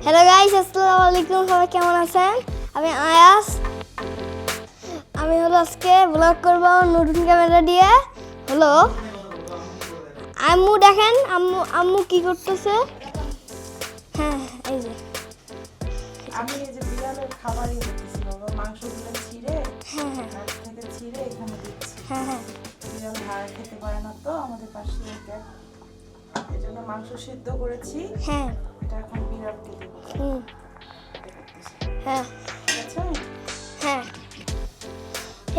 Hello guys, আসসালামু আলাইকুম। সবাই কেমন আছেন? আমি আয়াস। আমি আজকে ব্লগ করব নতুন ক্যামেরা দিয়ে। আম্মু দেখেন, আম্মু কি করতেছে। হ্যাঁ, এই যে আমি এই যে বিড়ালের খাবারই দিতেছি বাবা, মাংসগুলো ছিঁড়ে হাড় থেকে ছিঁড়ে এখানে দিচ্ছি। বিড়াল হাড় খেতে পারে না তো আমাদের পাশে থেকে, এই জন্য মাংস সিদ্ধ করেছি। এটা এখন বিড়ালকে দেবো।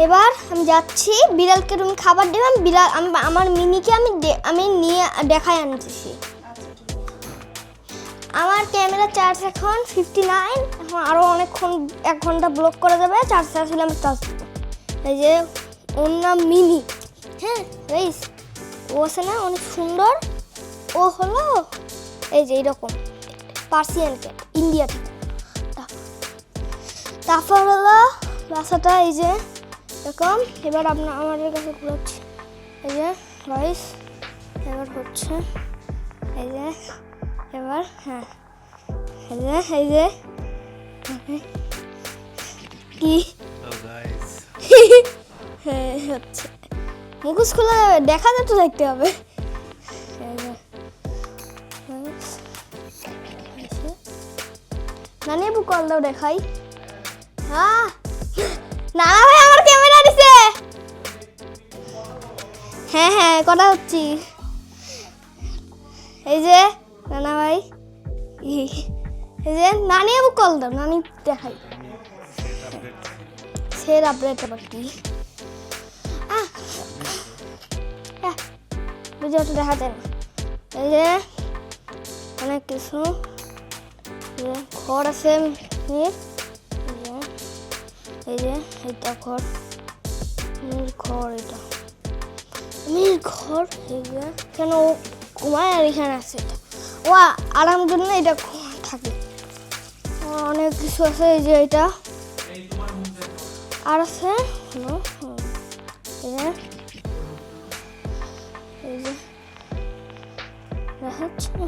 এবার আমি যাচ্ছি বিড়ালকে তুমি খাবার দিলাম। বিড়াল আমার মিনিকে আমি নিয়ে দেখাই আনতেছি। আমার ক্যামেরা চার্জ এখন 59। এখন আরও অনেকক্ষণ 1 ঘন্টা ব্লক করা যাবে। চার্জ হলে আমি চার্জ দেবো। এই যে ওর নাম মিনি। হ্যাঁ গাইস, ও আছে না অনেক সুন্দর। ও হলো এই যে এইরকম পার্সিয়ান ক্যাট, ইন্ডিয়া থেকে। তারপর হলো বাসাটা এই যে এরকম। এবার আমাদের কাছে ঘুরাচ্ছি। এই যে গাইস, এবার হচ্ছে এই যে এবার হ্যাঁ এই যে কি হ্যাঁ হচ্ছে মুখোশ খোলা যাবে, দেখা যায় তো, দেখতে হবে। নানি আপু কল দাও, দেখাই। হ্যাঁ নানা ভাই আমার ক্যামেরা দিছে। হ্যাঁ কথা হচ্ছি। এই যে নানা ভাই, এই যে নানি আপু কল দাও, নানি দেখাই। সের আপডেট আবার কি বুঝে ওটা দেখা যায় না। এই যে অনেক কিছু ঘর আছে। এই যে এটা ঘর, ঘর, এটা ঘর। এই যে কেন ও ঘুমায় আর এখানে আছে। এটা ও আরাম জন্য এটা থাকে। অনেক কিছু আছে। এই যে এটা আর আছে এই যে দেখাচ্ছে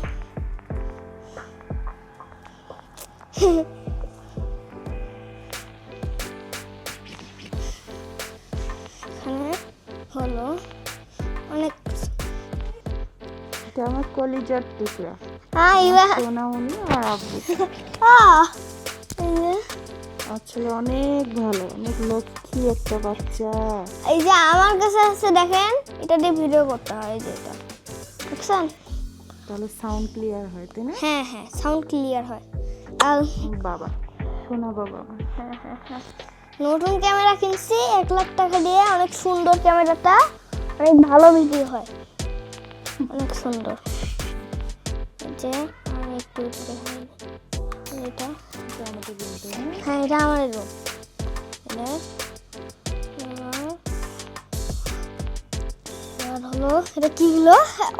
হলো অনেক। এটা আমার কলিজার টুকরা। সোনামণি আমার আব্বু। আসলে অনেক ভালো, অনেক লক্ষ্মী একটা বাচ্চা। এই যে আমার কাছে আছে, দেখেন, এটা দিয়ে ভিডিও করতে হয়। এই যে এটা দেখছেন, তাহলে সাউন্ড ক্লিয়ার হয়, তাই না? হ্যাঁ সাউন্ড ক্লিয়ার হয়। আর বাবা, শোনা বাবা, নতুন ক্যামেরা কিনছি 1 লাখ টাকা দিয়ে। অনেক সুন্দর ক্যামেরাটা, অনেক ভালো ভিডিও হয়, অনেক সুন্দর। যে আমি একটু এটা হ্যাঁ এটা আমার রুম। এবার হলো এটা কি হলো,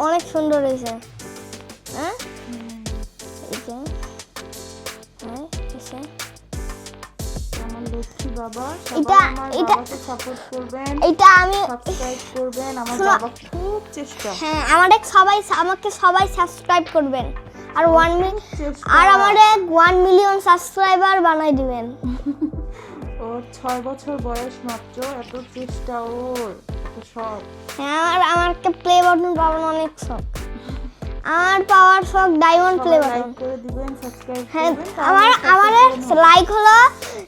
অনেক সুন্দর হয়েছে। হ্যাঁ এই যে বাবা, এটা সাপোর্ট করবেন, এটা আমি সাবস্ক্রাইব করবেন। আমার বাবা খুব চেষ্টা। হ্যাঁ আমাকে সবাই সাবস্ক্রাইব করবেন আর আমাদের 1 মিলিয়ন সাবস্ক্রাইবার বানাই দিবেন। ওর 6 বছর বয়স মাত্র, এত চেষ্টা ওর, এত শখ। হ্যাঁ আমার একটা প্লে বাটন পাওয়ার অনেক শখ। আমার পাওয়ার শখ ডায়মন্ড প্লে বাটন। লাইক করে দিবেন, সাবস্ক্রাইব হ্যাঁ করবেন। আমার লাইক হলো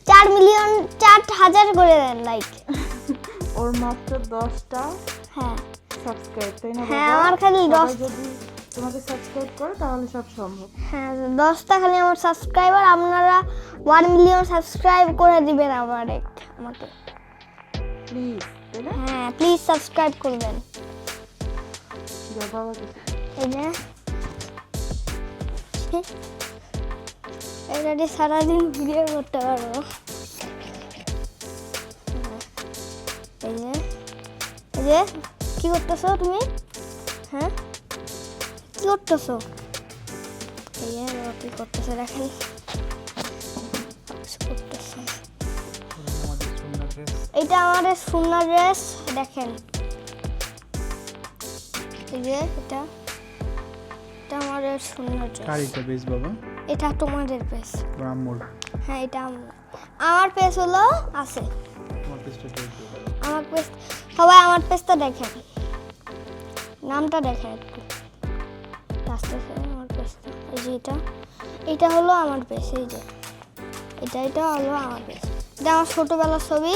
4,000,000 করে দেন লাইক। ওর মাত্র 10টা হ্যাঁ সাবস্ক্রাইব, তাই না? হ্যাঁ আমার খালি 10। যদি তোমাকে সাবস্ক্রাইব করে তাহলে সব সম্ভব। হ্যাঁ 10টা খালি আমার সাবস্ক্রাইবার। আপনারা 1 মিলিয়ন সাবস্ক্রাইব করে দিবেন আমাকে প্লিজ, তাই না? হ্যাঁ প্লিজ সাবস্ক্রাইব করবেন। বাবা এই যে এটা দিয়ে সারাদিন ভিডিও করতে পারবো। এই যে কি করতেছো তুমি? হ্যাঁ কি করতেছো? এই যে কি করতেছো দেখেন। এটা আমাদের সুন্দর ড্রেস দেখেন। এই যে এটা আমাদের সুন্দর ড্রেস। কার এটা বেশ বাবা? এটা তোমাদের পেজ। রামমোর হ্যাঁ এটা আমার পেজ হলো আছে। তোমার পেজটা কি? আমার পেজ সবাই আমার পেজটা দেখেন, নামটা দেখেন একটু আস্তে আস্তে। আমার পেজটা এই যে এটা হলো আমার পেজ। এই যে এটা হলো আমার পেজ। এটা আমার ছোটোবেলার ছবি।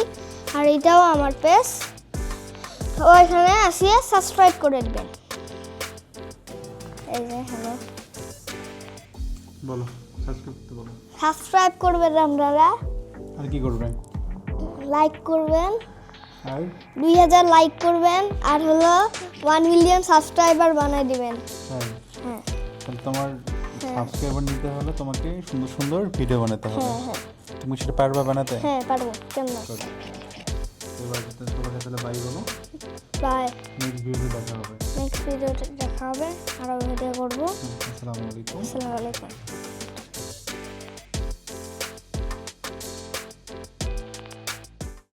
আর এটাও আমার পেজ। তো এখানে আসিয়ে সাবস্ক্রাইব করে দেবেন। এই যে হ্যালো, বলো সাবস্ক্রাইব করতে বলো। সাবস্ক্রাইব করবেন আপনারা, আর কি করবে? লাইক করবেন, আর 2000 লাইক করবেন, আর হলো 1 মিলিয়ন সাবস্ক্রাইবার বানাই দিবেন। হ্যাঁ, হ্যাঁ তাহলে তোমার সাবস্ক্রাইবার নিতে হলে তোমাকে সুন্দর সুন্দর ভিডিও বানাতে হবে। হ্যাঁ হ্যাঁ তুমি সেটা পারবা বানাতে? হ্যাঁ পারবো, কেন না। এবার সবাইকে তাহলে বাই বলো। বাই, নেক্সট ভিডিওতে দেখা হবে। নেক্সট ভিডিওতে দেখা হবে, আরও ভিডিও করবো। আসসালামু আলাইকুম। আসসালামু আলাইকুম।